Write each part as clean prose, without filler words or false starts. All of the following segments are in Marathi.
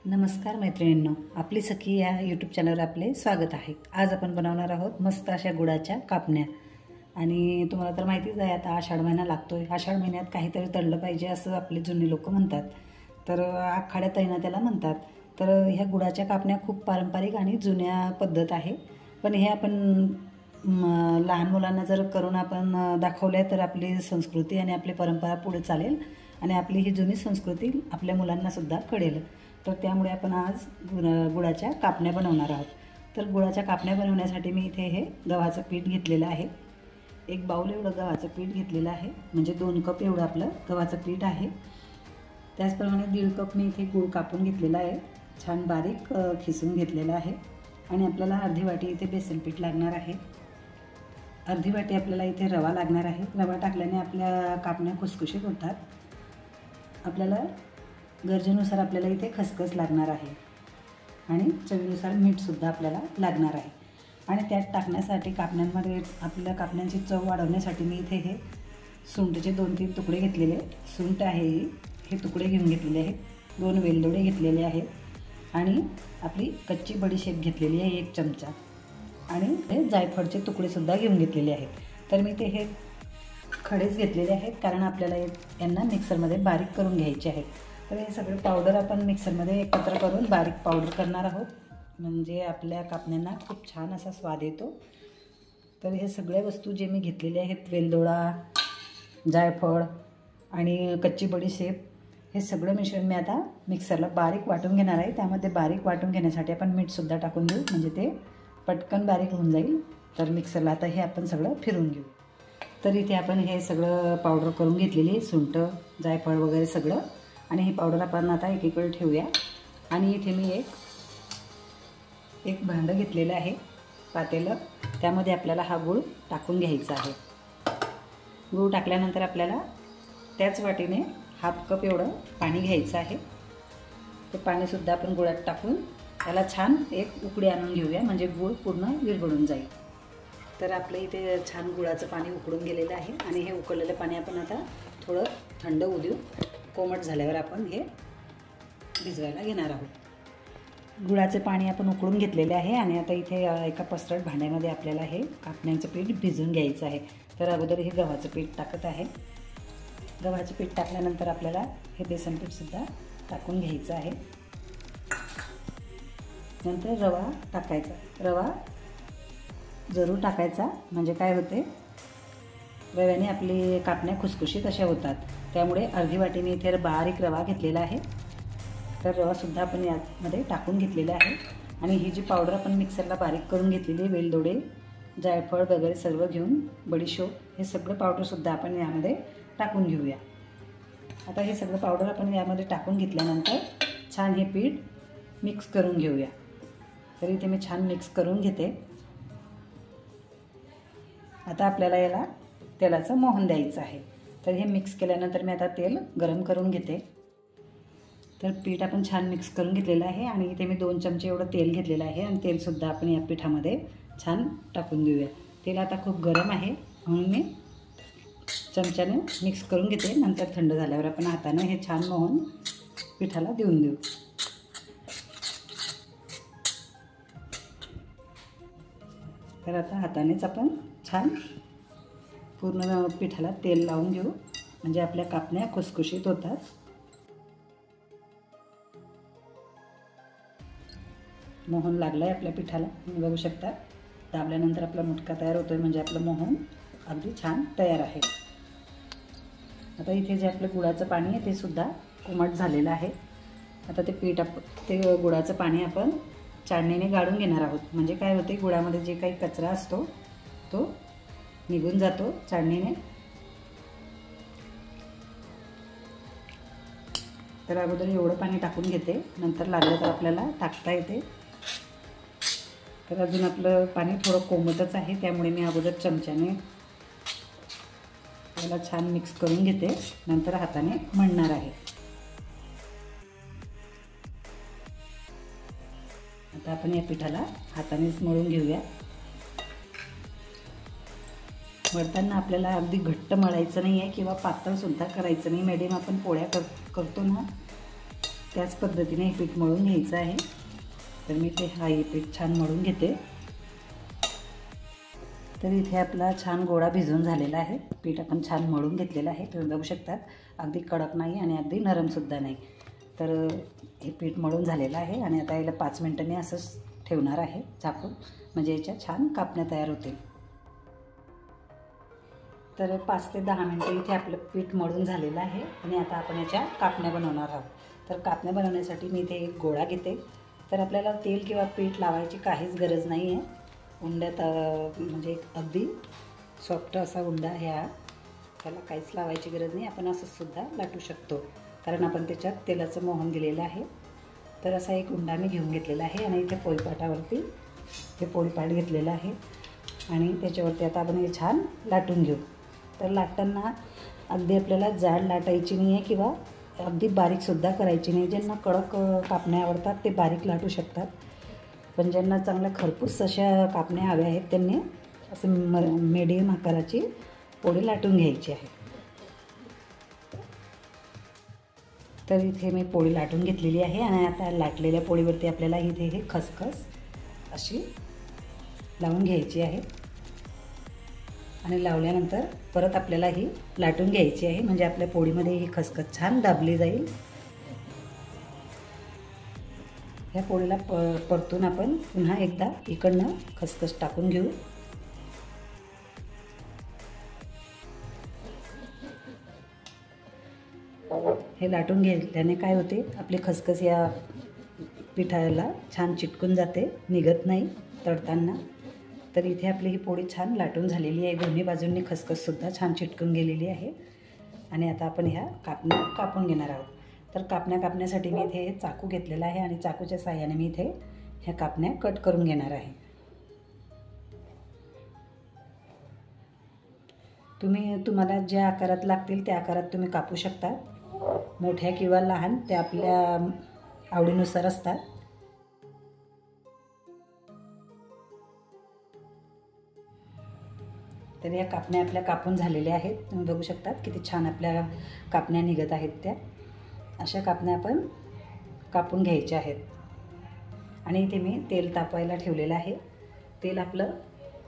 नमस्कार मैत्रिणींनो, आपली सखी या यूट्यूब चॅनलवर आपले स्वागत आहे। आज आपण बनवणार आहोत मस्त अशा गुळाच्या कापण्या। आणि तुम्हाला तर माहितीच आहे आता आषाढ महिना लागतोय। आषाढ महिन्यात काहीतरी तळलं पाहिजे असं आपले जुने लोक म्हणतात, तर आखाड्या तळणं त्याला म्हणतात। तर ह्या गुळाच्या कापण्या खूप पारंपरिक आणि जुन्या पद्धत आहे, पण हे आपण लहान मुलांना जर करून आपण दाखवल्या तर आपली संस्कृती आणि आपली परंपरा पुढे चालेल आणि आपली ही जुनी संस्कृती आपल्या मुलांना सुद्धा कळेल। तर त्यामुळे आपण आज गुळाच्या कापण्या बनवणार आहोत। तर गुळाच्या कापण्या बनवण्यासाठी मी इथे हे गव्हाचं पीठ घेतलेलं आहे। एक बाउल एवढं गव्हाचं पीठ घेतलेलं आहे, म्हणजे 2 कप एवढं आपलं गव्हाचं पीठ आहे। त्याचप्रमाणे 1.5 कप मी इथे गूळ कापून घेतलेला आहे, छान बारीक खिसून घेतलेला आहे। आणि आपल्याला अर्धी वाटी इथे बेसन पीठ लागणार आहे। अर्धी वाटी आपल्याला इथे रवा लागणार आहे। रवा टाकल्याने आपल्या कापण्या खुसखुशीत होतात। आपल्याला गरजेनुसार आपल्याला इथे खसखस लागणार आहे आणि चवीनुसार मीठ सुद्धा आपल्याला लागणार आहे। आणि त्यात टाकण्यासाठी कापण्यांमध्ये आपल्या कापण्यांची चव वाढवण्यासाठी मी इथे हे सुंठचे 2-3 तुकडे घेतलेले, सुंठ आहे हे तुकडे घेऊन घेतलेले आहेत। 2 वेलदोडे घेतलेले आहेत आणि आपली कच्ची बडीशेप घेतलेली आहे 1 चमचा, आणि हे जायफळचे तुकडे सुद्धा घेऊन घेतलेले आहेत। तर मी ते हे खडेच घेतलेले आहेत, कारण आपल्याला यांना मिक्सरमध्ये बारीक करून घ्यायचे आहेत। तर हे सगळे पावडर आपण मिक्सरमध्ये एकत्र करून बारीक पावडर करणार आहोत, म्हणजे आपल्या कापण्यांना खूप छान असा स्वाद येतो। तर हे सगळ्या वस्तू जे मी घेतलेले आहेत, वेलदोडा, जायफळ आणि कच्ची बडीशेप, हे सगळं मिश्रण मी आता मिक्सरला बारीक वाटून घेणार आहे। त्यामध्ये बारीक वाटून घेण्यासाठी आपण मीठसुद्धा टाकून देऊ, म्हणजे ते पटकन बारीक होऊन जाईल। तर मिक्सरला आता हे आपण सगळं फिरून घेऊ। तर इथे आपण हे सगळं पावडर करून घेतलेली आहे, सुंठ, जायफळ वगैरे सगळं, आणि ही पावडर आपण आता एकीकडे ठेवूया। आणि इथे मी एक भांडं घेतलेलं आहे, पातेलं, त्यामध्ये आपल्याला हा गूळ टाकून घ्यायचा आहे। गूळ टाकल्यानंतर आपल्याला त्याच वाटीने 1/2 कप एवढं पाणी घ्यायचं आहे। ते पाणीसुद्धा आपण गुळात टाकून त्याला छान एक उकळी आणून घेऊया, म्हणजे गूळ पूर्ण विरघळून जाईल। तर आपलं इथे छान गुळाचं पाणी उकळून गेलेलं आहे आणि हे उकळलेलं पाणी आपण आता थोडं थंड होऊ देऊ। कोमट झाल्यावर आपण हे भिजवायला घेणार आहोत। गुळाचे पाणी आपण उकळून घेतलेले आहे आणि आता इथे एका पसरट भांड्यामध्ये आपल्याला हे कापण्यांचं पीठ भिजवून घ्यायचं आहे। तर अगोदर हे गव्हाचं पीठ टाकत आहे। गव्हाचं पीठ टाकल्यानंतर आपल्याला हे बेसन पीठसुद्धा टाकून घ्यायचं आहे। नंतर रवा टाकायचा, रवा जरूर टाकायचा, म्हणजे काय होते, रव्याने आपली कापण्या खुसखुशीत अशा होतात। त्यामुळे अर्धी वाटी मी इथे बारीक रवा घेतलेला आहे। तर रवासुद्धा आपण यामध्ये टाकून घेतलेला आहे। आणि ही जी पावडर आपण मिक्सरला बारीक करून घेतलेली आहे, वेलदोडे, जायफळ वगैरे सर्व घेऊन, बडीशेप, हे सगळं पावडरसुद्धा आपण यामध्ये टाकून घेऊया। आता हे सगळं पावडर आपण यामध्ये टाकून घेतल्यानंतर छान हे पीठ मिक्स करून घेऊया। तर इथे मी छान मिक्स करून घेते। आता आपल्याला याला तेलाचं मोहन द्यायचं आहे। तर हे मिक्स केल्यानंतर मी आता तेल गरम करून घेते। तर पीठ आपण छान मिक्स करून घेतलेलं आहे आणि इथे मी 2 चमचे एवढं तेल घेतलेलं आहे आणि तेलसुद्धा आपण या पिठामध्ये छान टाकून देऊया। तेल आता खूप गरम आहे, म्हणून मी चमच्याने मिक्स करून घेते। नंतर थंड झाल्यावर आपण हाताने हे छान मोहन पिठाला देऊन देऊ। तर आता हातानेच आपण छान पूर्ण पिठाला तेल लावून घेऊ, म्हणजे आपल्या कापण्या खुसखुशीत होतात। मोहन लागलं आहे आपल्या पिठाला, तुम्ही बघू शकता। दाबल्यानंतर आपला मुटका तयार होतोय, म्हणजे आपलं मोहन अगदी छान तयार आहे। आता इथे जे आपलं गुळाचं पाणी आहे ते सुद्धा कोमट झालेलं आहे। आता ते गुळाचं पाणी आपण चाळणीने गाळून घेणार आहोत, म्हणजे काय होते, गुळामध्ये जे काही कचरा असतो तो निघून जातो चाळणीने। तर अगोदर एवढं पाणी टाकून घेते, नंतर लागलं तर आपल्याला टाकता येते। तर अजून आपलं पाणी थोडं कोमटच आहे, त्यामुळे मी अगोदर चमच्याने याला छान मिक्स करून घेते, नंतर हाताने मळणार आहे। आता आपण या पिठाला हातानेच मळून घेऊया। मळताना आपल्याला अगदी घट्ट मळायचं नाही आहे किंवा पातळ सुद्धा करायचं नाही। मीडियम आपण पोळ्या करतो ना, त्याच पद्धतीने हे पीठ मळून घ्यायचं आहे। तर मी ते हे पीठ छान मळून घेते। तर इथे आपला छान गोळा भिजून झालेला आहे। पीठ आपण छान मळून घेतलेलं आहे। तुम्ही बघू शकता अगदी कडक नाही आणि अगदी नरमसुद्धा नाही। तर हे पीठ मळून झालेलं आहे आणि आता याला 5 मिनिटं मी असंच ठेवणार आहे झाकून, म्हणजे याच्या छान कापण्या तयार होतील। तर 5 ते 10 मिनिटं इथे आपलं पीठ मळून झालेलं आहे आणि आता आपण याच्या कापण्या बनवणार आहोत। तर कापण्या बनवण्यासाठी मी इथे एक गोळा घेते। तर आपल्याला तेल किंवा पीठ लावायची काहीच गरज नाही आहे। उंड्यात म्हणजे अगदी सॉफ्ट असा उंडा ह्या, त्याला काहीच लावायची गरज नाही। आपण असंच सुद्धा लाटू शकतो कारण आपण त्याच्यात तेलाचं मोहन दिलेलं आहे। तर असा एक उंडा मी घेऊन घेतलेला आहे आणि इथे पोळपाटावरती हे पोळपाट घेतलेलं आहे आणि त्याच्यावरती आता आपण हे छान लाटून घेऊ। तर लाटताना अगदी आपल्याला जाड लाटायची नाही आहे किंवा अगदी बारीकसुद्धा करायची नाही। ज्यांना कडक कापण्या आवडतात ते बारीक लाटू शकतात, पण ज्यांना चांगल्या खरपूस अशा कापण्या हव्या आहेत त्यांनी असं मीडियम आकाराची पोळी लाटून घ्यायची आहे। तर इथे मी पोळी लाटून घेतलेली आहे आणि आता लाटलेल्या पोळीवरती आपल्याला इथे हे खसखस अशी लावून घ्यायची आहे आणि लावल्यानंतर परत आपल्याला ही लाटून घ्यायची आहे, म्हणजे आपल्या पोळीमध्ये ही खसखस छान दाबली जाईल। ह्या पोळीला परतून आपण पुन्हा एकदा इकडनं खसखस टाकून घेऊ। हे लाटून घेतल्याने काय होते, आपली खसखस या पिठाला छान चिटकून जाते, निघत नाही तळताना। तर इथे आपली ही पोळी छान लाटून झालेली आहे। दोन्ही बाजूंनी खसखससुद्धा छान चिटकून गेलेली आहे आणि आता आपण ह्या कापण्या कापून घेणार आहोत। तर कापण्या कापण्यासाठी मी इथे चाकू घेतलेला आहे आणि चाकूच्या साहाय्याने मी इथे ह्या कापण्या कट करून घेणार आहे। तुम्हाला ज्या आकारात लागतील त्या आकारात तुम्ही कापू शकता, मोठ्या किंवा लहान ते आपल्या आवडीनुसार असतात। तर या कापण्या आपल्या कापून झालेल्या आहेत। तुम्ही बघू शकता किती छान आपल्या कापण्या निघत आहेत त्या। अशा कापण्या आपण कापून घ्यायच्या आहेत आणि इथे मी तेल तापवायला ठेवलेलं आहे। तेल आपलं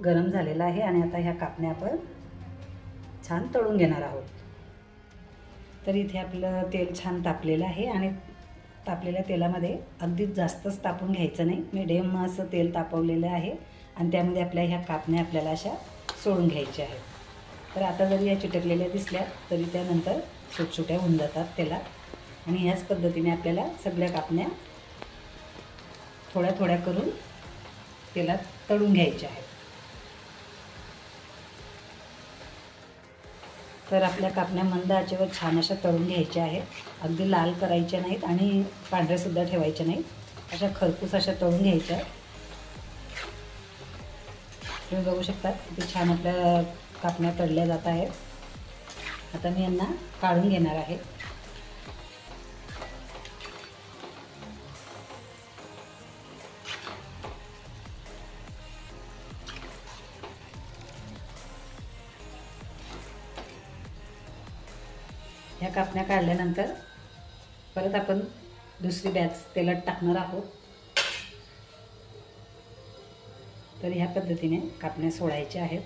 गरम झालेलं आहे आणि आता ह्या कापण्या आपण छान तळून घेणार आहोत। तर इथे आपलं तेल छान तापलेलं आहे आणि तापलेल्या तेलामध्ये अगदीच जास्तच तापून घ्यायचं नाही, मिडियम असं तेल तापवलेलं आहे आणि त्यामध्ये आपल्या ह्या कापण्या आपल्याला अशा सोडून घ्यायच्या आहेत। तर आता जरी या चिटकलेल्या दिसल्या तरी त्यानंतर छोट्या होऊन जातात त्याला आणि ह्याच पद्धतीने आपल्याला सगळ्या कापण्या थोड्या थोड्या करून तेलात तळून घ्यायच्या आहेत। तर आपल्या कापण्या मंद आचेवर छान अशा तळून घ्यायच्या आहेत। अगदी लाल करायच्या नाहीत आणि पांढऱ्यासुद्धा ठेवायच्या नाहीत, अशा खरपूस अशा तळून घ्यायच्या आहेत। तुम्ही बघू शकता किती छान आपल्या कापण्या तळल्या जात आहेत। आता मी यांना काढून घेणार आहे। ह्या कापण्या काढल्यानंतर परत आपण दुसरी बॅच तेलात टाकणार आहोत। तर ह्या पद्धतीने कापण्या सोडायच्या आहेत।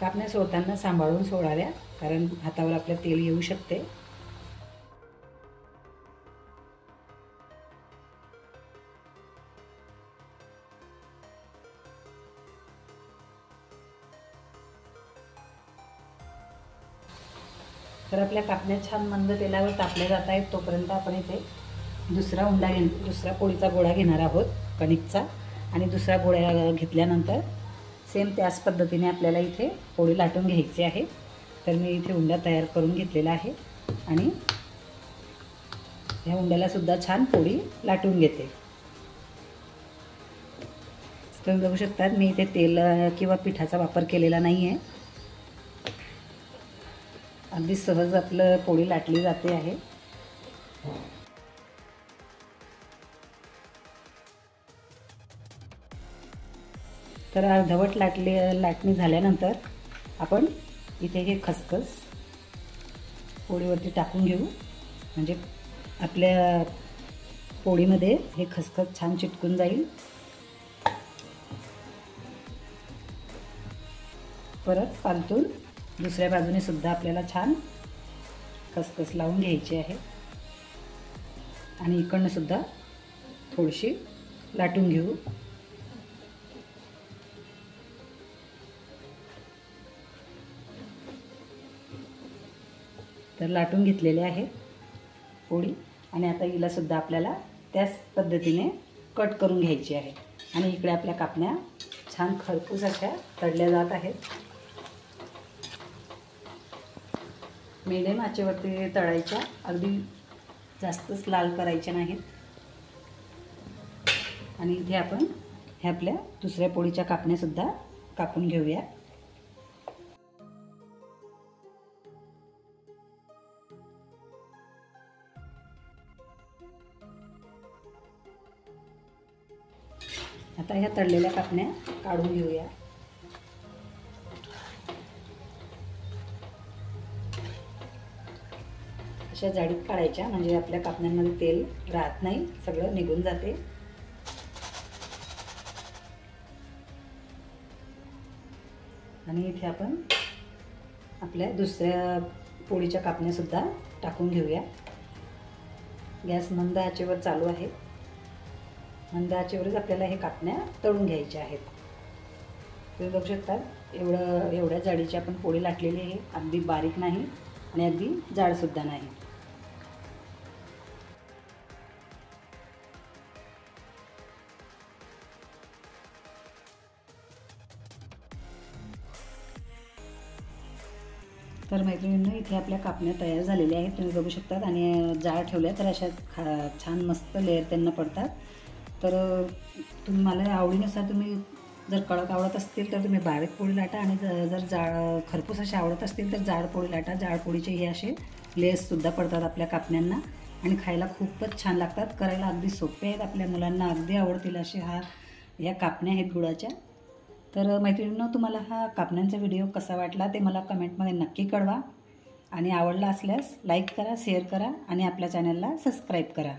कापण्या सोडताना सांभाळून सोडाव्या कारण हातावर आपल्या तेल येऊ शकते। तर आपल्या कापण्या छान मंद तेलावर तापल्या जात आहेत, तोपर्यंत आपण इथे दुसरा पोळीचा गोळा घेणार आहोत कणिकचा आणि दुसरा गोळा घेतल्यानंतर सेम त्याच पद्धतीने आपल्याला इथे पोळी लाटून घ्यायची आहे। तर मी इथे उंडा तयार करून घेतलेला आहे आणि ह्या उंड्याला सुद्धा छान पोळी लाटून घेते। तुम्ही बघू शकता मी इथे तेल किंवा पिठाचा वापर केलेला नाही आहे, अगदी सहज आपलं पोळी लाटली जाते आहे। तर अर्धवट लाटणी झाल्यानंतर आपण इथे हे खसखस पोळीवरती टाकून घेऊ, म्हणजे आपल्या पोळीमध्ये हे खसखस छान चिटकून जाईल। परत पालतून दुसऱ्या बाजूने सुद्धा आपल्याला छान खसखस लावून घ्यायची आहे आणि इकडनं सुद्धा थोडीशी लाटून घेऊ। तर लाटून घेतलेले आहे पोळी आणि आता हिला सुद्धा आपल्याला त्याच पद्धतीने कट करून घ्यायची आहे आणि इकडे आपल्या कापण्या छान खरपूस अशा तळल्या जात आहेत। मीडियम आचेवरती तळायच्या, अगदी जास्तच लाल करायच्या नाहीत। आणि इथे आपण हे आपल्या दुसऱ्या पोळीच्या कापण्या सुद्धा कापून घेऊया। आता ह्या तळलेल्या कापण्या काढून घेऊया। अशा जाडीत काढायच्या म्हणजे आपल्या कापण्यांमध्ये तेल राहत नाही, सगळं निघून जाते। आणि इथे आपण आपल्या दुसऱ्या पोळीच्या कापण्या सुद्धा टाकून घेऊया। गॅस मंद आचेवर चालू आहे। मंद आचेवरच आपल्याला हे कापण्या तळून घ्यायच्या आहेत। तुम्ही बघू शकता एवढ्या जाडीची आपण पोळी लाटलेली आहे, अगदी बारीक नाही आणि अगदी जाड सुद्धा नाही। तर मैत्रिणींनो, इथे आपल्या कापण्या तयार झालेल्या आहेत, तुम्ही बघू शकता। आणि जाड ठेवल्या तर अशा छान मस्त लेअर त्यांना पडतात। तर तुम्हाला आवडीनुसार तुम्ही जर कडक आवडत असतील तर तुम्ही बारीक पोळी लाटा आणि जर जाड खरपूस असे आवडत असतील तर जाड पोळी लाटा। जाड पोळीचे हे असे लेअर्ससुद्धा पडतात आपल्या कापण्यांना आणि खायला खूपच छान लागतात। करायला अगदी सोपे आहेत, आपल्या मुलांना अगदी आवडतील असे या कापण्या आहेत गुळाच्या। तर मैत्रिणींनो, तुम्हाला हा कापण्यांचा व्हिडिओ कसा वाटला ते मला कमेंटमध्ये नक्की कळवा आणि आवडला असल्यास लाईक करा, शेअर करा आणि आपल्या चॅनलला सबस्क्राईब करा।